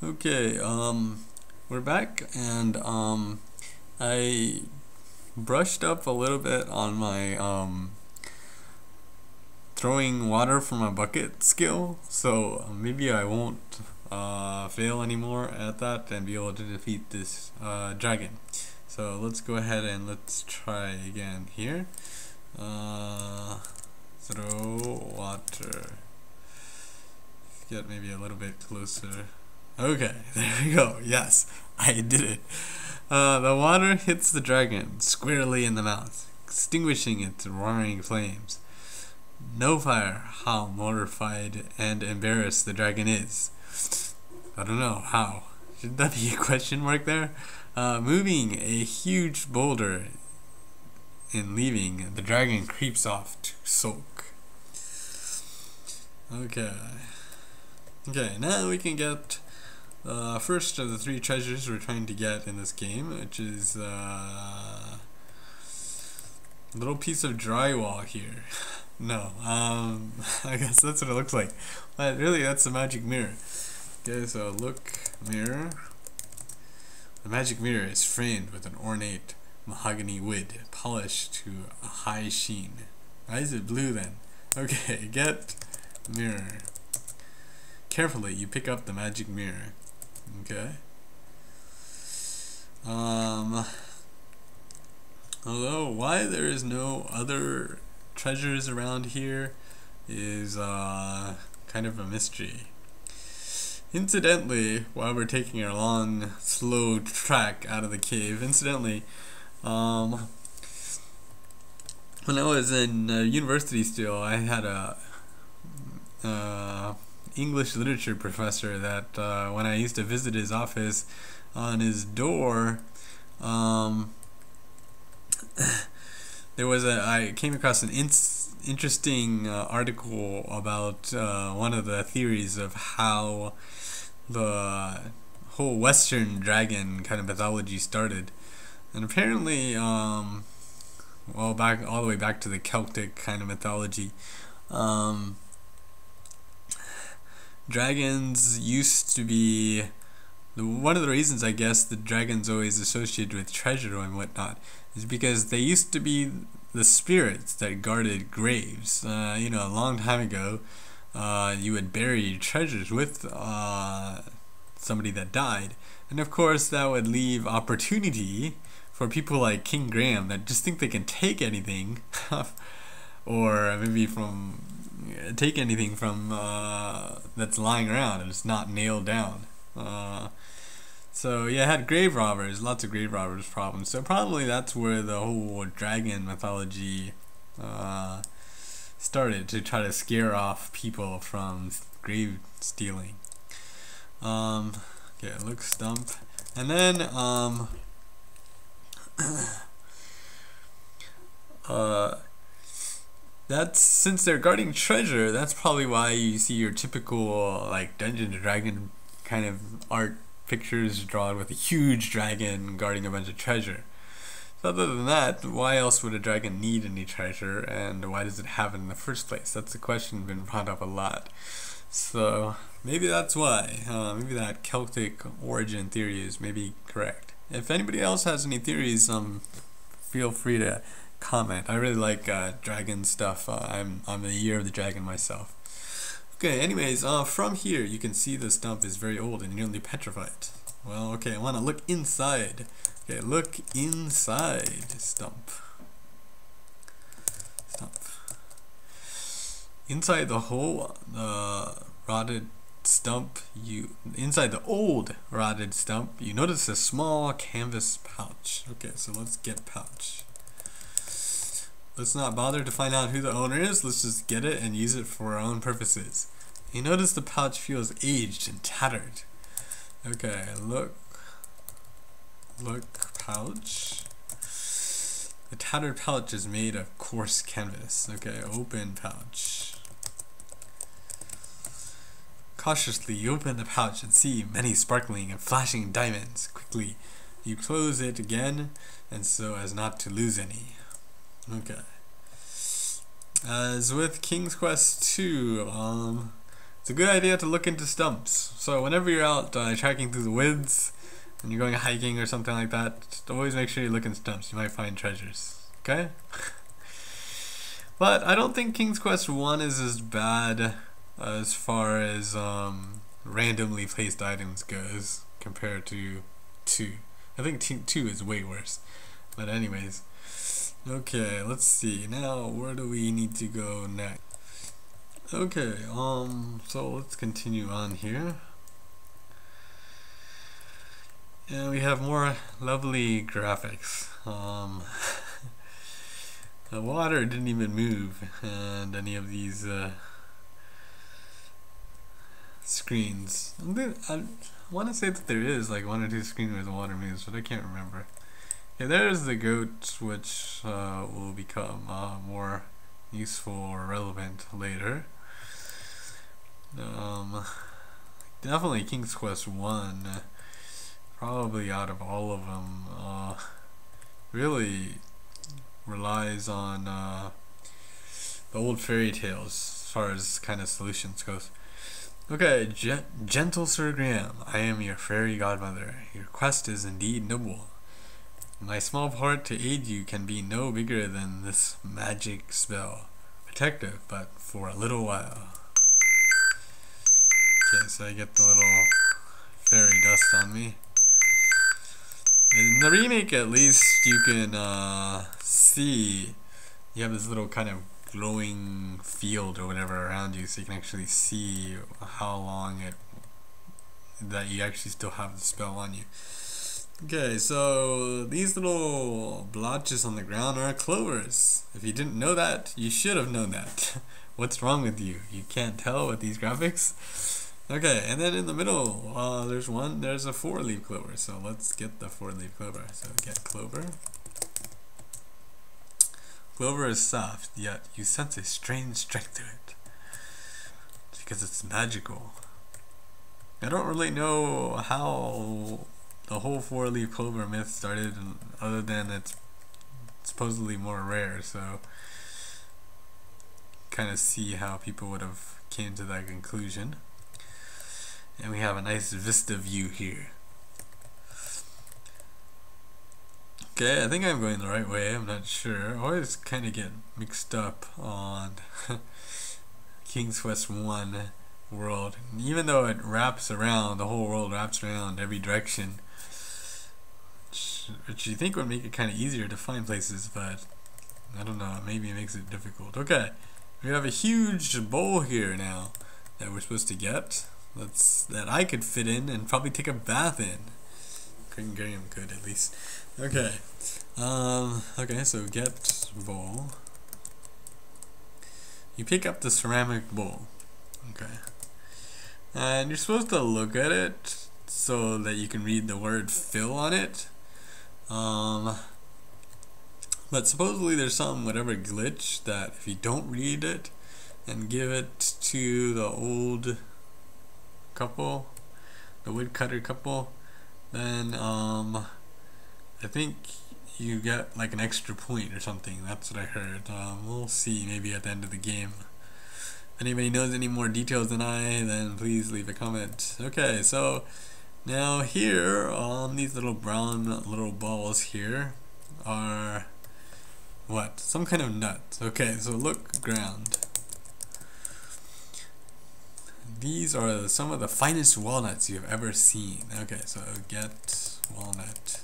Okay, we're back, and I brushed up a little bit on my throwing water from a bucket skill, so maybe I won't fail anymore at that and be able to defeat this dragon. So let's go ahead and let's try again here. Throw water. Get maybe a little bit closer. Okay, there we go. Yes, I did it. The water hits the dragon squarely in the mouth, extinguishing its roaring flames. No fire, how mortified and embarrassed the dragon is. I don't know, how? Should that be a question mark there? Moving a huge boulder and leaving, the dragon creeps off to sulk. Okay. Okay, now we can get first of the three treasures we're trying to get in this game, which is a little piece of drywall here. No, I guess that's what it looks like. But really, that's the magic mirror. Okay, so look, mirror. The magic mirror is framed with an ornate mahogany wood, polished to a high sheen. Why is it blue then? Okay, get mirror. Carefully, you pick up the magic mirror. Okay. Although why there is no other treasures around here is kind of a mystery. Incidentally, while we're taking our long, slow trek out of the cave, when I was in university still, I had a English literature professor that when I used to visit his office, on his door I came across an interesting article about one of the theories of how the whole Western dragon kind of mythology started. And apparently back all the way back to the Celtic kind of mythology, dragons used to be one of the reasons, I guess, the dragons always associated with treasure and whatnot is because they used to be the spirits that guarded graves. A long time ago, you would bury treasures with somebody that died, and of course that would leave opportunity for people like King Graham that just think they can take anything, or maybe take anything from that's lying around and it's not nailed down. So yeah, I had grave robbers, lots of grave robbers problems. So probably that's where the whole dragon mythology started, to try to scare off people from grave stealing. Okay, look, stump, and then that's, since they're guarding treasure, that's probably why you see your typical like Dungeons and Dragon kind of art pictures drawn with a huge dragon guarding a bunch of treasure. So other than that, why else would a dragon need any treasure, and why does it have it in the first place? That's the question been brought up a lot. So maybe that's why. Maybe that Celtic origin theory is maybe correct. If anybody else has any theories, feel free to comment. I really like dragon stuff. I'm the year of the dragon myself. Okay, anyways, from here you can see the stump is very old and nearly petrified. Well, okay, I want to look inside. Okay, look inside stump. Inside the whole rotted stump, inside the old rotted stump, you notice a small canvas pouch. Okay, so let's get pouch. Let's not bother to find out who the owner is. Let's just get it and use it for our own purposes. You notice the pouch feels aged and tattered. Okay, look pouch. The tattered pouch is made of coarse canvas. Okay, open pouch. Cautiously, you open the pouch and see many sparkling and flashing diamonds. Quickly, you close it again, and so as not to lose any. Okay. As with King's Quest 2, it's a good idea to look into stumps. So whenever you're out trekking through the woods and you're going hiking or something like that, just always make sure you look in stumps. You might find treasures. Okay? But I don't think King's Quest 1 is as bad as far as randomly placed items goes compared to 2. I think 2 is way worse. But anyways. Okay, let's see. Now, where do we need to go next? Okay, so let's continue on here. And we have more lovely graphics. The water didn't even move, and any of these screens. I want to say that there is like 1 or 2 screens where the water moves, but I can't remember. Okay, there's the goat, which will become more useful or relevant later. Definitely King's Quest 1, probably out of all of them, really relies on the old fairy tales as far as kind of solutions goes. Okay, gentle Sir Graham, I am your fairy godmother. Your quest is indeed noble. My small part to aid you can be no bigger than this magic spell. Protective, but for a little while. Okay, so I get the little fairy dust on me. In the remake, at least, you can see you have this little kind of glowing field or whatever around you, so you can actually see how long that you actually still have the spell on you. Okay, so these little blotches on the ground are clovers. If you didn't know that, you should have known that. What's wrong with you? You can't tell with these graphics? Okay, and then in the middle, there's a 4-leaf clover. So let's get the 4-leaf clover. So get clover. Clover is soft, yet you sense a strange strength to it. Because it's magical. I don't really know how the whole 4-leaf clover myth started, other than it's supposedly more rare, so kind of see how people would have came to that conclusion. And we have a nice vista view here. Okay, I think I'm going the right way, I'm not sure. I always kind of get mixed up on King's Quest 1 world. Even though it wraps around, the whole world wraps around every direction, which you think would make it kind of easier to find places, but I don't know, maybe it makes it difficult. Okay, we have a huge bowl here now that we're supposed to get. That I could fit in and probably take a bath in. Graham could at least. Okay. Okay, so get bowl. You pick up the ceramic bowl. Okay. And you're supposed to look at it so that you can read the word fill on it. But supposedly there's some whatever glitch that if you don't read it and give it to the old couple, the woodcutter couple, then I think you get like an extra point or something. That's what I heard. We'll see maybe at the end of the game. If anybody knows any more details than I, then please leave a comment. Okay, so now here, these little brown little balls here are what? Some kind of nut. Okay, so look, ground. These are some of the finest walnuts you've ever seen. Okay, so get walnut.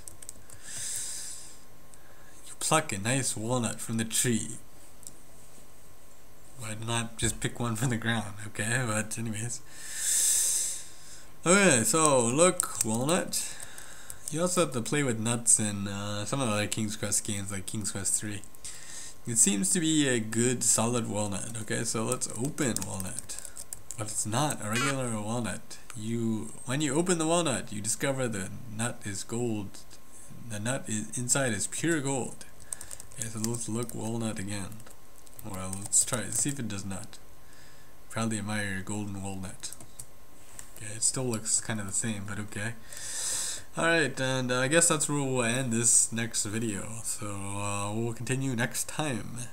You pluck a nice walnut from the tree. Why not just pick one from the ground, okay? But anyways. Okay, so look, walnut. You also have to play with nuts in some of the other King's Quest games like King's Quest 3. It seems to be a good solid walnut. Okay, so let's open walnut. But it's not a regular walnut. When you open the walnut, you discover the nut is gold. The nut inside is pure gold. Okay, so let's look walnut again. Well, let's try it. Let's see if it does not. Proudly admire your golden walnut. Okay, it still looks kind of the same, but okay. Alright, and I guess that's where we'll end this next video. So we'll continue next time.